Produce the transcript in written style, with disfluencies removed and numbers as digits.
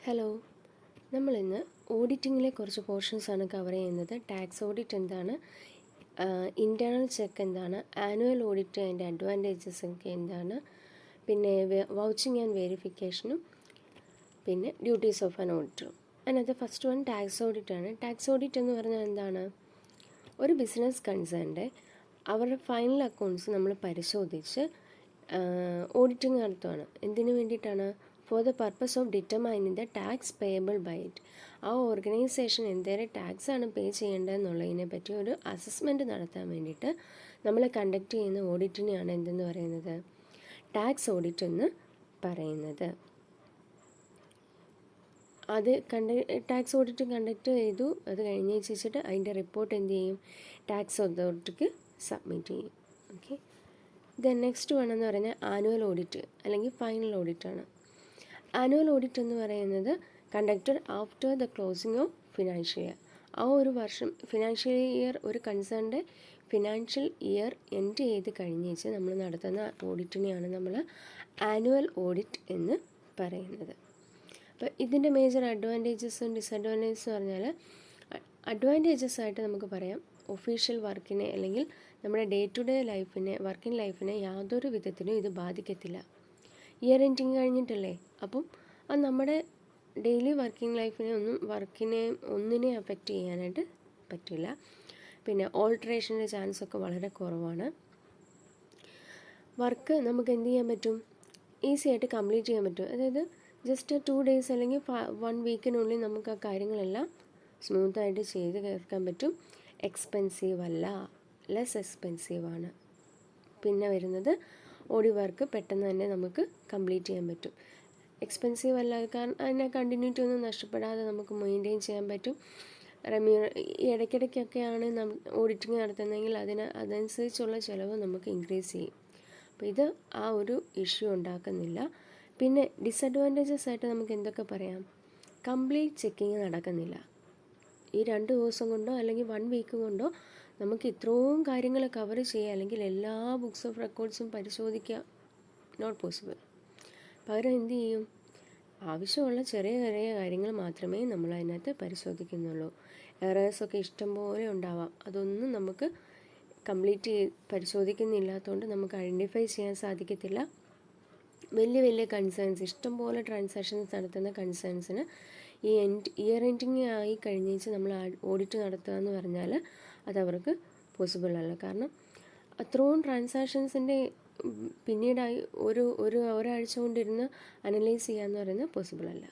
Hello, നമ്മളിന്ന് ഓഡിറ്റിങ്ങിലെ കുറച്ച് പോർഷൻസാണ് cover ചെയ്യുന്നത്. ടാക്സ് ഓഡിറ്റ് എന്താണ്, ഇൻറ്റേർണൽ ചെക്ക് എന്താണ്, ആനുവൽ ഓഡിറ്റ് അതിൻ്റെ അഡ്വാൻറ്റേജസ് ഒക്കെ എന്താണ്, പിന്നെ വൗച്ചിങ് ആൻഡ് വെരിഫിക്കേഷനും പിന്നെ ഡ്യൂട്ടീസ് ഓഫ് ആൻ ഓഡിറ്ററും. അതിനകത്ത് ഫസ്റ്റ് വൺ ടാക്സ് ഓഡിറ്റാണ്. ടാക്സ് ഓഡിറ്റ് എന്ന് പറഞ്ഞാൽ എന്താണ്? ഒരു ബിസിനസ് കൺസേണിൻ്റെ അവരുടെ ഫൈനൽ അക്കൗണ്ട്സ് നമ്മൾ പരിശോധിച്ച് ഓഡിറ്റിംഗ് നടത്തുകയാണ്. എന്തിനു വേണ്ടിയിട്ടാണ്? For the purpose of determining the tax payable by it. ആ ഓർഗനൈസേഷൻ എന്തേലും ടാക്സ് ആണ് പേ ചെയ്യേണ്ടതെന്നുള്ളതിനെ പറ്റി ഒരു അസസ്മെൻറ്റ് നടത്താൻ വേണ്ടിയിട്ട് നമ്മൾ കണ്ടക്ട് ചെയ്യുന്ന ഓഡിറ്റിനെയാണ് എന്തെന്ന് പറയുന്നത്? ടാക്സ് ഓഡിറ്റ് എന്ന് പറയുന്നത്. അത് ടാക്സ് ഓഡിറ്റ് കണ്ടക്ട് ചെയ്തു. അത് കഴിഞ്ഞ് വെച്ചിട്ട് അതിൻ്റെ റിപ്പോർട്ട് എന്ത് ചെയ്യും? ടാക്സ് അതോറിറ്റിക്ക് സബ്മിറ്റ് ചെയ്യും. ഓക്കെ. ദെൻ നെക്സ്റ്റ് വേണമെന്ന് പറഞ്ഞാൽ ആനുവൽ ഓഡിറ്റ് അല്ലെങ്കിൽ ഫൈനൽ ഓഡിറ്റാണ്. ആനുവൽ ഓഡിറ്റ് എന്ന് പറയുന്നത് conducted after the closing of financial year. ആ ഒരു വർഷം ഫിനാൻഷ്യൽ ഇയർ, ഒരു കൺസേണിൻ്റെ ഫിനാൻഷ്യൽ ഇയർ എൻഡ് ചെയ്ത് കഴിഞ്ഞേച്ച് നമ്മൾ നടത്തുന്ന ഓഡിറ്റിനെയാണ് നമ്മൾ ആനുവൽ ഓഡിറ്റ് എന്ന് പറയുന്നത്. അപ്പോൾ ഇതിൻ്റെ മേജർ അഡ്വാൻറ്റേജസും ഡിസഡ്വാൻറ്റേജസും പറഞ്ഞാൽ, അഡ്വാൻറ്റേജസ് ആയിട്ട് നമുക്ക് പറയാം, ഒഫീഷ്യൽ വർക്കിനെ അല്ലെങ്കിൽ നമ്മുടെ ഡേ ടു ഡേ ലൈഫിനെ, വർക്കിംഗ് ലൈഫിനെ യാതൊരു വിധത്തിലും ഇത് ബാധിക്കത്തില്ല. ഇയർ എൻഡിങ് കഴിഞ്ഞിട്ടല്ലേ, അപ്പം അത് നമ്മുടെ ഡെയിലി വർക്കിംഗ് ലൈഫിനെ ഒന്നിനെ അഫക്റ്റ് ചെയ്യാനായിട്ട് പറ്റില്ല. പിന്നെ ഓൾട്രേഷൻ്റെ ചാൻസൊക്കെ വളരെ കുറവാണ്. വർക്ക് നമുക്ക് എന്ത് ചെയ്യാൻ പറ്റും? ഈസി ആയിട്ട് കംപ്ലീറ്റ് ചെയ്യാൻ പറ്റും. അതായത് ജസ്റ്റ് 2 days അല്ലെങ്കിൽ 1 weekനുള്ളിൽ നമുക്ക് ആ കാര്യങ്ങളെല്ലാം സ്മൂത്തായിട്ട് ചെയ്ത് തീർക്കാൻ പറ്റും. എക്സ്പെൻസീവ് അല്ല, ലെസ് എക്സ്പെൻസീവാണ്. പിന്നെ വരുന്നത് ഓഡി വർക്ക് പെട്ടെന്ന് തന്നെ നമുക്ക് കംപ്ലീറ്റ് ചെയ്യാൻ പറ്റും. എക്സ്പെൻസീവ് അല്ല, കാരണം അതിനെ കണ്ടിന്യൂറ്റി ഒന്നും നഷ്ടപ്പെടാതെ നമുക്ക് മെയിൻറ്റെയിൻ ചെയ്യാൻ പറ്റും. ഇടയ്ക്കിടയ്ക്കൊക്കെയാണ് ഓഡിറ്റിങ് നടത്തുന്നതെങ്കിൽ അതനുസരിച്ചുള്ള ചിലവ് നമുക്ക് ഇൻക്രീസ് ചെയ്യും. അപ്പോൾ ഇത് ആ ഒരു ഇഷ്യൂ ഉണ്ടാക്കുന്നില്ല. പിന്നെ ഡിസഡ്വാൻറ്റേജസ് ആയിട്ട് നമുക്ക് എന്തൊക്കെ പറയാം? കംപ്ലീറ്റ് ചെക്കിങ് നടക്കുന്നില്ല. ഈ 2 ദിവസം കൊണ്ടോ അല്ലെങ്കിൽ 1 week കൊണ്ടോ നമുക്ക് ഇത്രയും കാര്യങ്ങൾ കവർ ചെയ്യുക, അല്ലെങ്കിൽ എല്ലാ ബുക്സ് ഓഫ് റെക്കോർഡ്സും പരിശോധിക്കുക, നോട്ട് പോസിബിൾ. പകരം എന്ത് ചെയ്യും? ആവശ്യമുള്ള ചെറിയ ചെറിയ കാര്യങ്ങൾ മാത്രമേ നമ്മൾ അതിനകത്ത് പരിശോധിക്കുന്നുള്ളൂ. എറേഴ്സൊക്കെ ഇഷ്ടംപോലെ ഉണ്ടാവാം. അതൊന്നും നമുക്ക് കംപ്ലീറ്റ് പരിശോധിക്കുന്നില്ലാത്തതുകൊണ്ട് നമുക്ക് ഐഡൻറ്റിഫൈ ചെയ്യാൻ സാധിക്കത്തില്ല. വലിയ വലിയ കൺസേൺസ്, ഇഷ്ടംപോലെ ട്രാൻസാക്ഷൻസ് നടത്തുന്ന കൺസേൺസിന് ഈ ഇയർ എൻഡിങ് ആയി കഴിഞ്ഞേച്ച് നമ്മൾ ഓഡിറ്റ് നടത്തുക എന്ന് പറഞ്ഞാൽ അതവർക്ക് പോസിബിൾ അല്ല. കാരണം അത്രയും ട്രാൻസാക്ഷൻസിൻ്റെ പിന്നീടായി ഒരാഴ്ച കൊണ്ടിരുന്ന് അനലൈസ് ചെയ്യുക എന്ന് പറയുന്നത് പോസിബിൾ അല്ല.